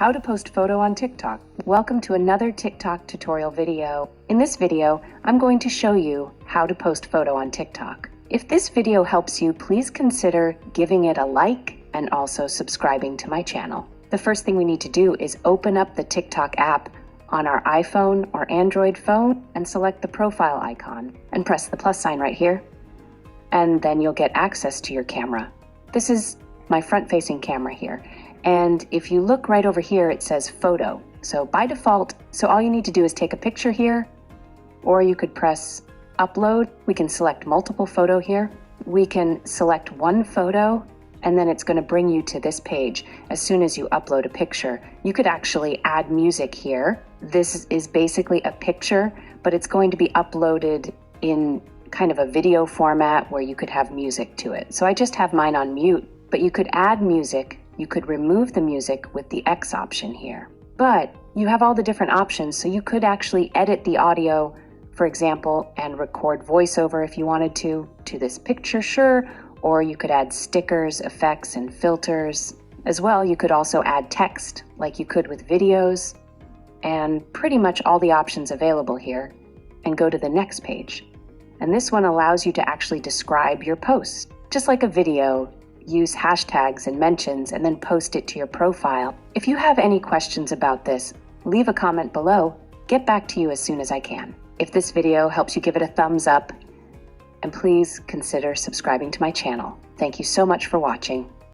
How to post photo on TikTok. Welcome to another TikTok tutorial video. In this video, I'm going to show you how to post photo on TikTok. If this video helps you, please consider giving it a like and also subscribing to my channel. The first thing we need to do is open up the TikTok app on our iPhone or Android phone and select the profile icon and press the plus sign right here. And then you'll get access to your camera. This is my front-facing camera here. And if you look right over here, it says photo. So by default, all you need to do is take a picture here, or you could press upload. We can select multiple photo here. We can select one photo, and then it's going to bring you to this page. As soon as you upload a picture, you could actually add music here. This is basically a picture, but it's going to be uploaded in kind of a video format where you could have music to it. So I just have mine on mute, but you could add music. You could remove the music with the X option here. But you have all the different options, so you could actually edit the audio, for example, and record voiceover if you wanted to this picture, sure, or you could add stickers, effects, and filters. As well, you could also add text, like you could with videos, and pretty much all the options available here, and go to the next page. And this one allows you to actually describe your post, just like a video. Use hashtags and mentions and then post it to your profile. If you have any questions about this, leave a comment below. Get back to you as soon as I can. If this video helps you, give it a thumbs up, and please consider subscribing to my channel. Thank you so much for watching.